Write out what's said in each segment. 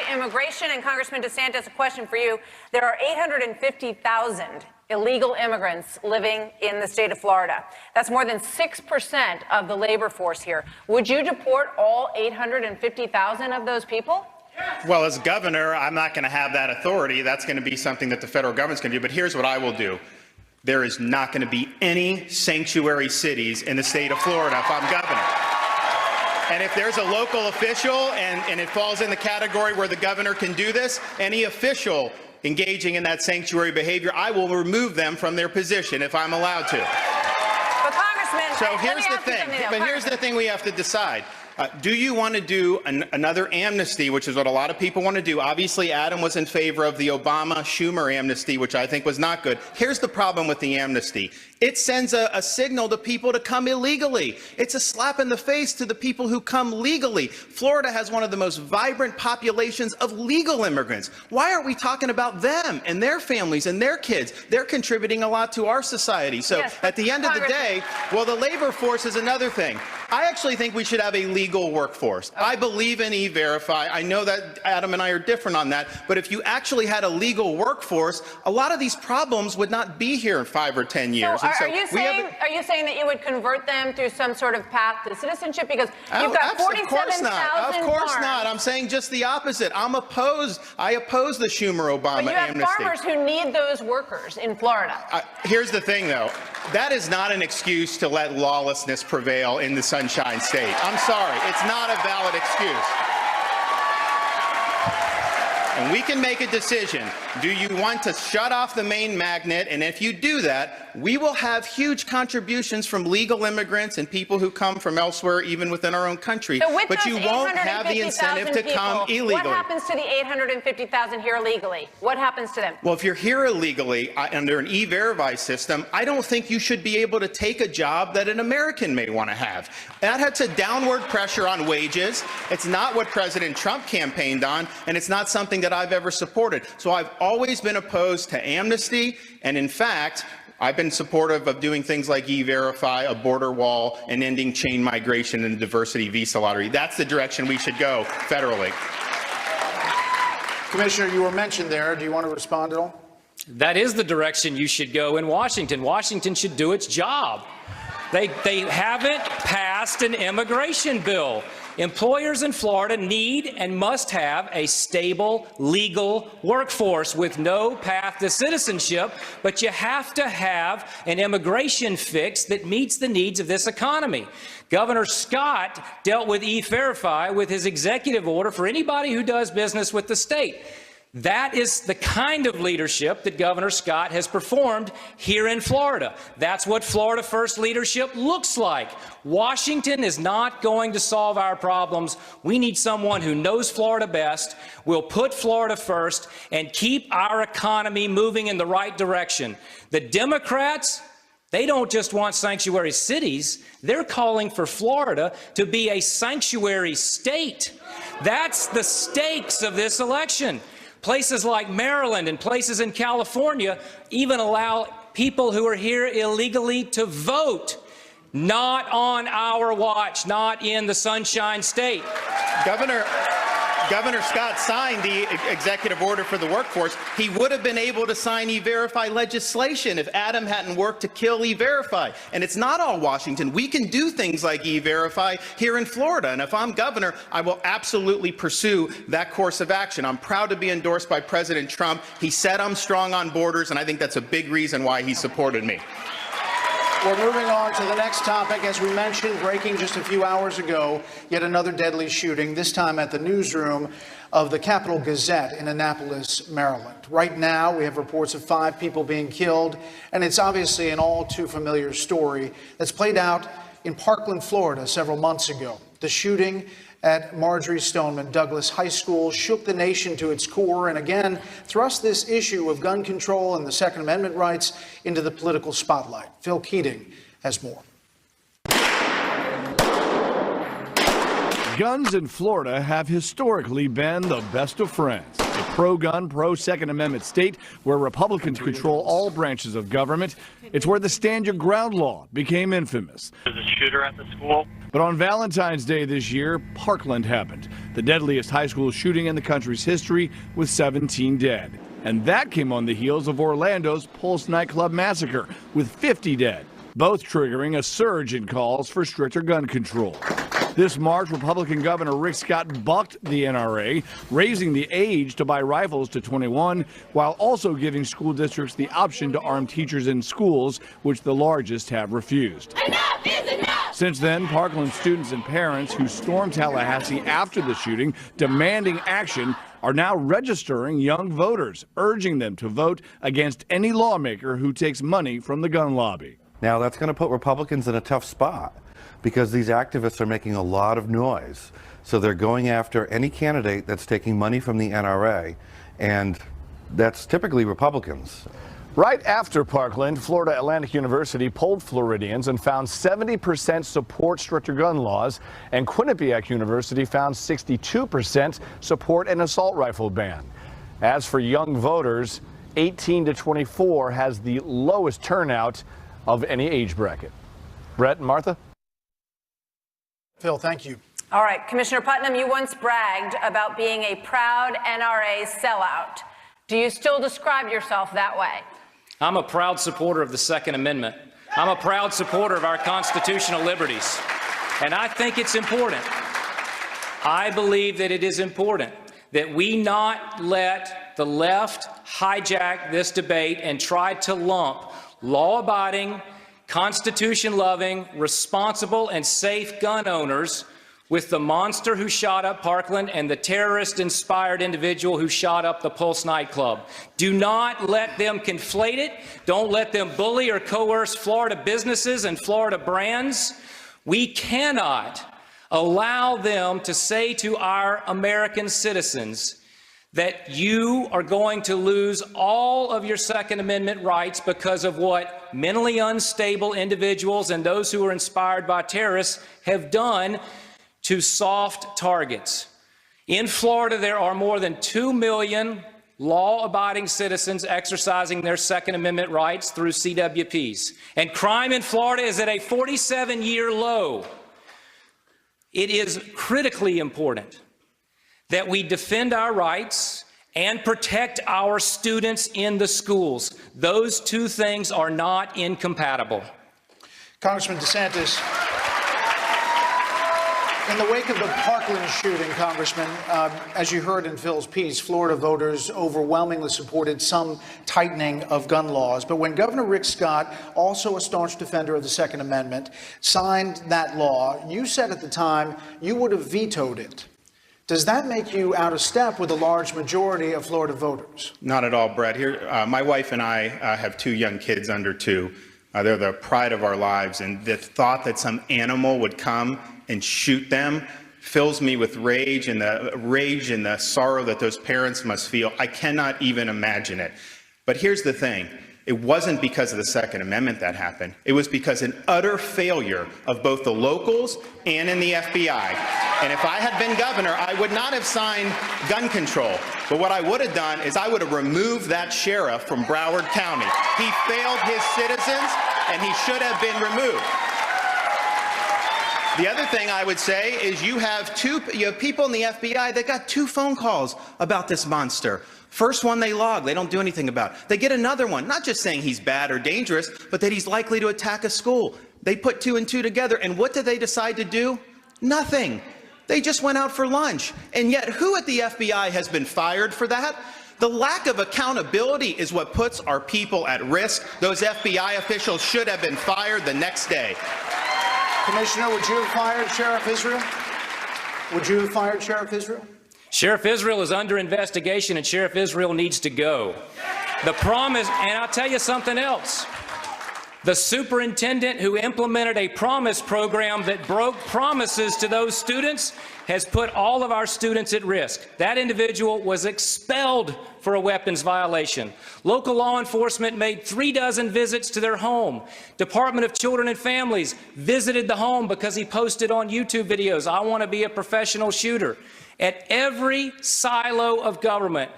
to immigration, and Congressman DeSantis, a question for you. There are 850,000 illegal immigrants living in the state of Florida. That's more than 6% of the labor force here. Would you deport all 850,000 of those people? Well, as governor, I'm not going to have that authority. That's going to be something that the federal government's going to do. But here's what I will do. There is not going to be any sanctuary cities in the state of Florida if I'm governor. And if there's a local official and it falls in the category where the governor can do this, any official engaging in that sanctuary behavior, I will remove them from their position if I'm allowed to. But Congressman, so here's the thing. But here's the thing we have to decide. Do you want to do another amnesty, which is what a lot of people want to do? Obviously, Adam was in favor of the Obama-Schumer amnesty, which I think was not good. Here's the problem with the amnesty. It sends a signal to people to come illegally. It's a slap in the face to the people who come legally. Florida has one of the most vibrant populations of legal immigrants. Why aren't we talking about them and their families and their kids? They're contributing a lot to our society. So yes, at the end of the day, well, the labor force is another thing. I actually think we should have a legal workforce. Okay. I believe in E-Verify. I know that Adam and I are different on that. But if you actually had a legal workforce, a lot of these problems would not be here in 5 or 10 years. So, are you saying that you would convert them through some sort of path to citizenship? Because you've got 47,000 Of course farms. not. I'm saying just the opposite. I'm opposed. I oppose the Schumer-Obama amnesty. But you have farmers who need those workers in Florida. Here's the thing, though. That is not an excuse to let lawlessness prevail in the Sunshine State. I'm sorry. It's not a valid excuse. And we can make a decision. Do you want to shut off the main magnet? And if you do that, we will have huge contributions from legal immigrants and people who come from elsewhere, even within our own country. So but you won't have the incentive to come illegally. What happens to the 850,000 here illegally? What happens to them? Well, if you're here illegally under an E-Verify system, I don't think you should be able to take a job that an American may want to have. That has a downward pressure on wages. It's not what President Trump campaigned on, and it's not something that I've ever supported. So I've always been opposed to amnesty, and in fact, I've been supportive of doing things like E-Verify, a border wall, and ending chain migration and the diversity visa lottery. That's the direction we should go federally. Commissioner, you were mentioned there. Do you want to respond at all? That is the direction you should go in Washington. Washington should do its job. They haven't passed an immigration bill. Employers in Florida need and must have a stable, legal workforce with no path to citizenship, but you have to have an immigration fix that meets the needs of this economy. Governor Scott dealt with E-Verify with his executive order for anybody who does business with the state. That is the kind of leadership that Governor Scott has performed here in Florida. That's what Florida First leadership looks like. Washington is not going to solve our problems. We need someone who knows Florida best, will put Florida first, and keep our economy moving in the right direction. The Democrats, they don't just want sanctuary cities. They're calling for Florida to be a sanctuary state. That's the stakes of this election. Places like Maryland and places in California even allow people who are here illegally to vote. Not on our watch, not in the Sunshine State. Governor Scott signed the executive order for the workforce. He would have been able to sign E-Verify legislation if Adam hadn't worked to kill E-Verify. And it's not all Washington. We can do things like E-Verify here in Florida. And if I'm governor, I will absolutely pursue that course of action. I'm proud to be endorsed by President Trump. He said I'm strong on borders, and I think that's a big reason why he supported me. We're moving on to the next topic. As we mentioned, breaking just a few hours ago, yet another deadly shooting, this time at the newsroom of the Capital Gazette in Annapolis, Maryland. Right now, we have reports of 5 people being killed, and it's obviously an all too familiar story that's played out in Parkland, Florida, several months ago. The shooting at Marjorie Stoneman Douglas High School shook the nation to its core and again thrust this issue of gun control and the Second Amendment rights into the political spotlight. Phil Keating has more. Guns in Florida have historically been the best of friends. A pro-gun, pro-Second Amendment state where Republicans control all branches of government. It's where the Stand Your Ground law became infamous. There's a shooter at the school. But on Valentine's Day this year, Parkland happened. The deadliest high school shooting in the country's history with 17 dead. And that came on the heels of Orlando's Pulse nightclub massacre with 50 dead, both triggering a surge in calls for stricter gun control. This March, Republican Governor Rick Scott bucked the NRA, raising the age to buy rifles to 21, while also giving school districts the option to arm teachers in schools, which the largest have refused. Enough is enough! Since then, Parkland students and parents who stormed Tallahassee after the shooting, demanding action, are now registering young voters, urging them to vote against any lawmaker who takes money from the gun lobby. Now, that's going to put Republicans in a tough spot because these activists are making a lot of noise. So they're going after any candidate that's taking money from the NRA, and that's typically Republicans. Right after Parkland, Florida Atlantic University polled Floridians and found 70% support stricter gun laws, and Quinnipiac University found 62% support an assault rifle ban. As for young voters, 18 to 24 has the lowest turnout of any age bracket. Brett and Martha? Phil, thank you. All right, Commissioner Putnam, you once bragged about being a proud NRA sellout. Do you still describe yourself that way? I'm a proud supporter of the Second Amendment. I'm a proud supporter of our constitutional liberties. And I think it's important. I believe that it is important that we not let the left hijack this debate and try to lump law-abiding, Constitution-loving, responsible, and safe gun owners with the monster who shot up Parkland and the terrorist-inspired individual who shot up the Pulse nightclub. Do not let them conflate it. Don't let them bully or coerce Florida businesses and Florida brands. We cannot allow them to say to our American citizens that you are going to lose all of your Second Amendment rights because of what mentally unstable individuals and those who are inspired by terrorists have done to soft targets. In Florida, there are more than 2 million law-abiding citizens exercising their Second Amendment rights through CWPs. And crime in Florida is at a 47-year low. It is critically important that we defend our rights and protect our students in the schools. Those two things are not incompatible. Congressman DeSantis, in the wake of the Parkland shooting, Congressman, as you heard in Phil's piece, Florida voters overwhelmingly supported some tightening of gun laws. But when Governor Rick Scott, also a staunch defender of the Second Amendment, signed that law, you said at the time you would have vetoed it. Does that make you out of step with a large majority of Florida voters? Not at all, Brett. Here, my wife and I have 2 young kids under 2. They're the pride of our lives, and the thought that some animal would come and shoot them fills me with rage and the sorrow that those parents must feel. I cannot even imagine it. But here's the thing. It wasn't because of the Second Amendment that happened. It was because an utter failure of both the locals and in the FBI. And if I had been governor, I would not have signed gun control. But what I would have done is I would have removed that sheriff from Broward County. He failed his citizens, and he should have been removed. The other thing I would say is you have people in the FBI that got 2 phone calls about this monster. First one they log, they don't do anything about. They get another one, not just saying he's bad or dangerous, but that he's likely to attack a school. They put 2 and 2 together, and what did they decide to do? Nothing. They just went out for lunch. And yet, who at the FBI has been fired for that? The lack of accountability is what puts our people at risk. Those FBI officials should have been fired the next day. Commissioner, would you have fired Sheriff Israel? Would you have fired Sheriff Israel? Sheriff Israel is under investigation, and Sheriff Israel needs to go. The problem is, and I'll tell you something else, The superintendent who implemented a promise program that broke promises to those students has put all of our students at risk. That individual was expelled for a weapons violation. Local law enforcement made 36 visits to their home. Department of Children and Families visited the home because he posted on YouTube videos, "I want to be a professional shooter." At every silo of government,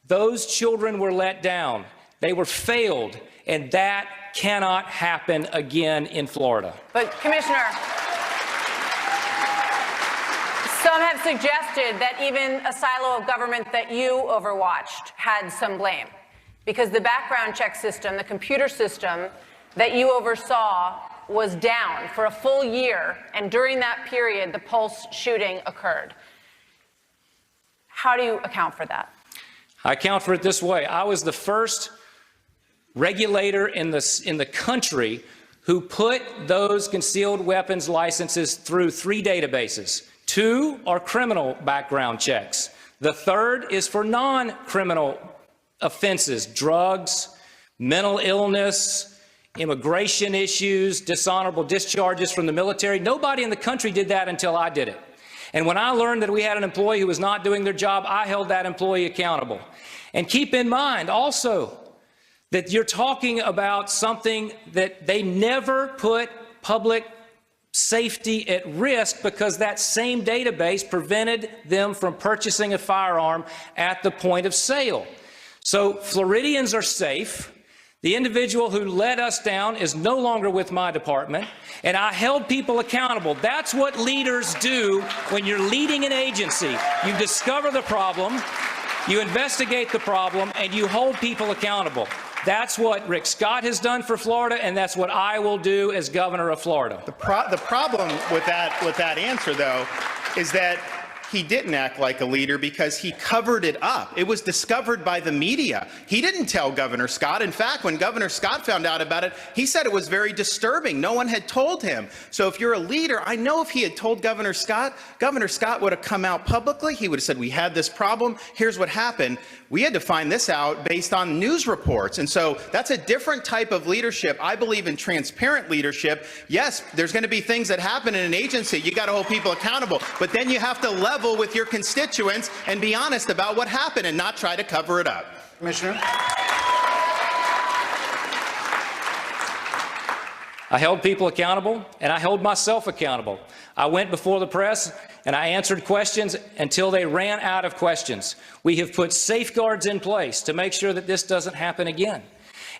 those children were let down. They were failed, and that cannot happen again in Florida. But, Commissioner, some have suggested that even a silo of government that you overwatched had some blame, because the background check system, the computer system that you oversaw, was down for a full year, and during that period, the Pulse shooting occurred. How do you account for that? I account for it this way. I was the first regulator in the country who put those concealed weapons licenses through 3 databases. 2 are criminal background checks. The third is for non-criminal offenses, drugs, mental illness, immigration issues, dishonorable discharges from the military. Nobody in the country did that until I did it. And when I learned that we had an employee who was not doing their job, I held that employee accountable. And keep in mind also that you're talking about something that they never put public safety at risk, because that same database prevented them from purchasing a firearm at the point of sale. So Floridians are safe. The individual who let us down is no longer with my department, and I held people accountable. That's what leaders do when you're leading an agency. You discover the problem, you investigate the problem, and you hold people accountable. That's what Rick Scott has done for Florida, and that's what I will do as governor of Florida. The problem with that answer, though, is that he didn't act like a leader because he covered it up. It was discovered by the media. He didn't tell Governor Scott. In fact, when Governor Scott found out about it, he said it was very disturbing. No one had told him. So if you're a leader, I know if he had told Governor Scott would have come out publicly. He would have said, we had this problem. Here's what happened. We had to find this out based on news reports. And so that's a different type of leadership. I believe in transparent leadership. Yes, there's going to be things that happen in an agency. You got to hold people accountable. But then you have to level with your constituents and be honest about what happened and not try to cover it up. Commissioner? I held people accountable, and I held myself accountable. I went before the press and I answered questions until they ran out of questions. We have put safeguards in place to make sure that this doesn't happen again.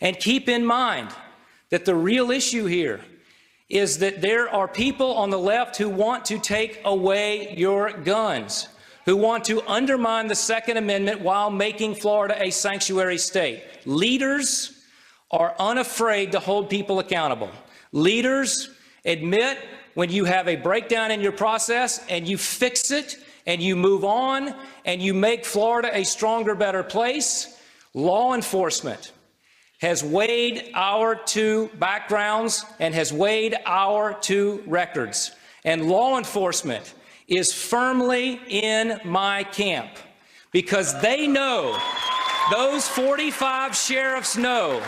And keep in mind that the real issue here is that there are people on the left who want to take away your guns, who want to undermine the Second Amendment while making Florida a sanctuary state. Leaders are unafraid to hold people accountable. Leaders admit when you have a breakdown in your process and you fix it and you move on and you make Florida a stronger, better place. Law enforcement has weighed our 2 backgrounds and has weighed our 2 records. And law enforcement is firmly in my camp because they know, those 45 sheriffs know,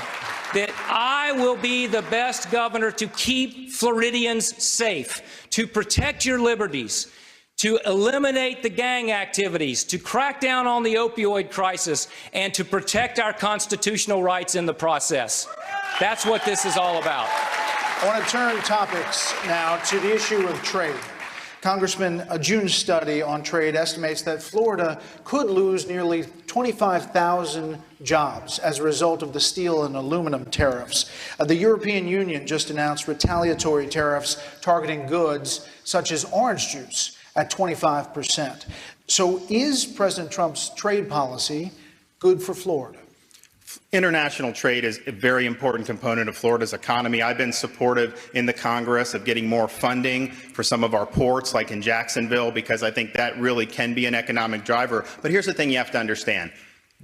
that I will be the best governor to keep Floridians safe, to protect your liberties, to eliminate the gang activities, to crack down on the opioid crisis, and to protect our constitutional rights in the process. That's what this is all about. I want to turn topics now to the issue of trade. Congressman, a June study on trade estimates that Florida could lose nearly 25,000 jobs as a result of the steel and aluminum tariffs. The European Union just announced retaliatory tariffs targeting goods such as orange juice at 25%. So is President Trump's trade policy good for Florida? International trade is a very important component of Florida's economy. I've been supportive in the Congress of getting more funding for some of our ports, like in Jacksonville, because I think that really can be an economic driver. But here's the thing you have to understand.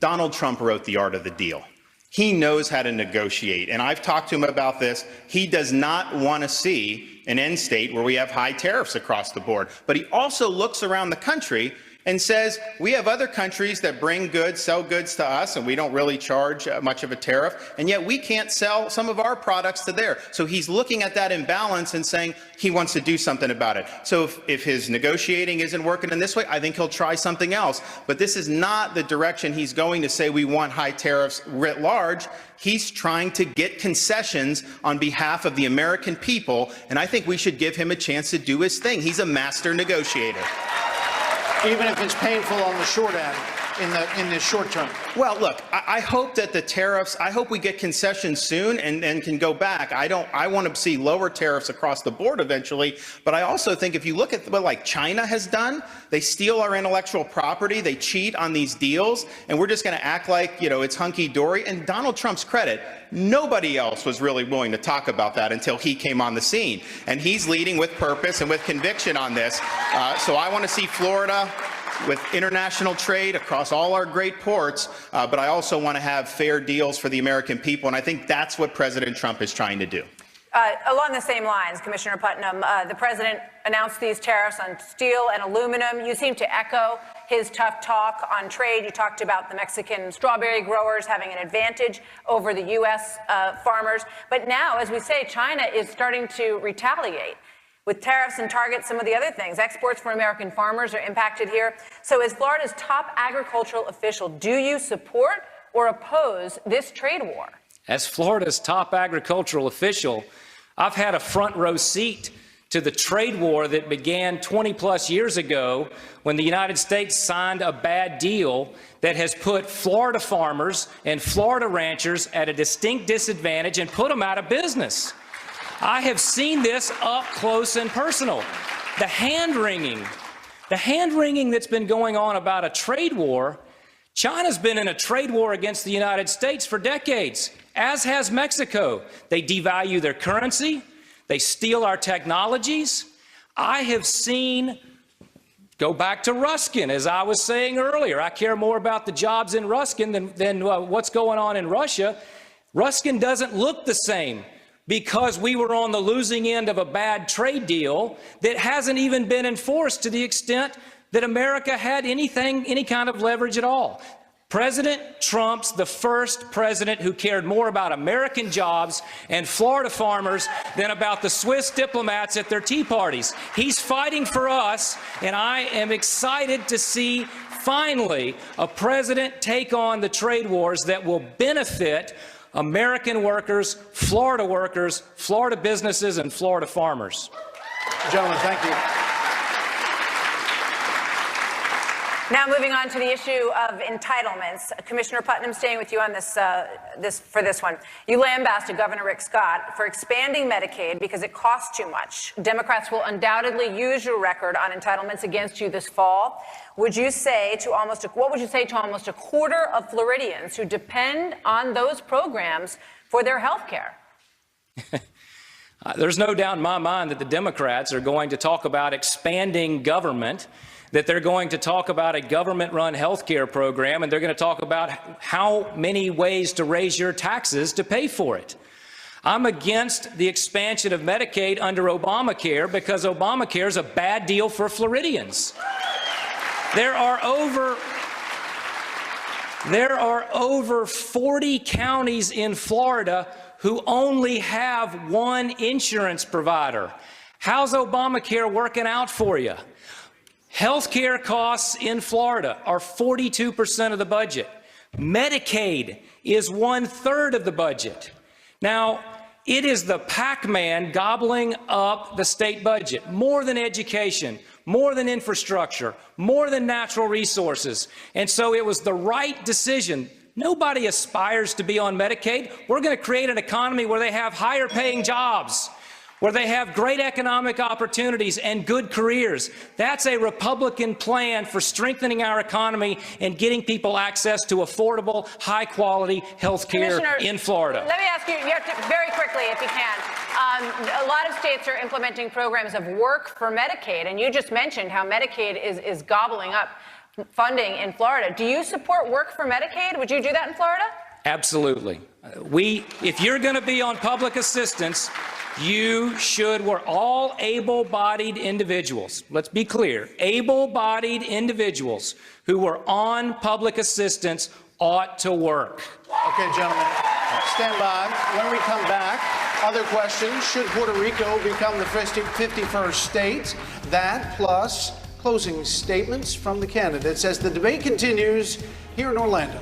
Donald Trump wrote The Art of the Deal. He knows how to negotiate, and I've talked to him about this. He does not want to see an end state where we have high tariffs across the board. But he also looks around the country and says, we have other countries that bring goods, sell goods to us, and we don't really charge much of a tariff, and yet we can't sell some of our products to there. So he's looking at that imbalance and saying he wants to do something about it. So if his negotiating isn't working in this way, I think he'll try something else. But this is not the direction he's going to say we want high tariffs writ large. He's trying to get concessions on behalf of the American people, and I think we should give him a chance to do his thing. He's a master negotiator. Even if it's painful on the short end in the short term. Well, look, I hope that the tariffs, I hope we get concessions soon and can go back. I want to see lower tariffs across the board eventually, but I also think if you look at what like China has done, they steal our intellectual property, they cheat on these deals, and we're just going to act like, it's hunky-dory. And Donald Trump's credit, nobody else was really willing to talk about that until he came on the scene. And he's leading with purpose and with conviction on this. So I want to see Florida with international trade across all our great ports, but I also want to have fair deals for the American people, and I think that's what President Trump is trying to do. Along the same lines, Commissioner Putnam, the president announced these tariffs on steel and aluminum. You seem to echo his tough talk on trade. You talked about the Mexican strawberry growers having an advantage over the U.S. Farmers. But now, as we say, China is starting to retaliate with tariffs and target some of the other things. Exports for American farmers are impacted here. So as Florida's top agricultural official, do you support or oppose this trade war? As Florida's top agricultural official, I've had a front row seat to the trade war that began 20-plus years ago when the United States signed a bad deal that has put Florida farmers and Florida ranchers at a distinct disadvantage and put them out of business. I have seen this up close and personal. The hand-wringing that's been going on about a trade war. China's been in a trade war against the United States for decades, as has Mexico. They devalue their currency. They steal our technologies. I have seen, go back to Ruskin, as I was saying earlier. I care more about the jobs in Ruskin than what's going on in Russia. Ruskin doesn't look the same because we were on the losing end of a bad trade deal that hasn't even been enforced to the extent that America had any kind of leverage at all. President Trump's the first president who cared more about American jobs and Florida farmers than about the Swiss diplomats at their tea parties. He's fighting for us, and I am excited to see finally a president take on the trade wars that will benefit American workers, Florida businesses, and Florida farmers. Gentlemen, thank you. Now moving on to the issue of entitlements. Commissioner Putnam, staying with you on for this one. You lambasted Governor Rick Scott for expanding Medicaid because it costs too much. Democrats will undoubtedly use your record on entitlements against you this fall. What would you say to almost a quarter of Floridians who depend on those programs for their health care? There's no doubt in my mind that the Democrats are going to talk about expanding government, that they're going to talk about a government-run health care program, and they're going to talk about how many ways to raise your taxes to pay for it. I'm against the expansion of Medicaid under Obamacare because Obamacare is a bad deal for Floridians. There are over 40 counties in Florida who only have one insurance provider. How's Obamacare working out for you? Health care costs in Florida are 42% of the budget. Medicaid is 1/3 of the budget. Now, it is the Pac-Man gobbling up the state budget, more than education, more than infrastructure, more than natural resources. And so it was the right decision. Nobody aspires to be on Medicaid. We're going to create an economy where they have higher paying jobs, where they have great economic opportunities and good careers. That's a Republican plan for strengthening our economy and getting people access to affordable, high-quality health care in Florida. Let me ask you very quickly, if you can. A lot of states are implementing programs of work for Medicaid, and you just mentioned how Medicaid is gobbling up funding in Florida. Do you support work for Medicaid? Would you do that in Florida? Absolutely. If you're going to be on public assistance, We're all able-bodied individuals. Let's be clear. Able-bodied individuals who were on public assistance ought to work. Okay, gentlemen, stand by. When we come back, other questions. Should Puerto Rico become the 51st state? That plus closing statements from the candidates as the debate continues here in Orlando.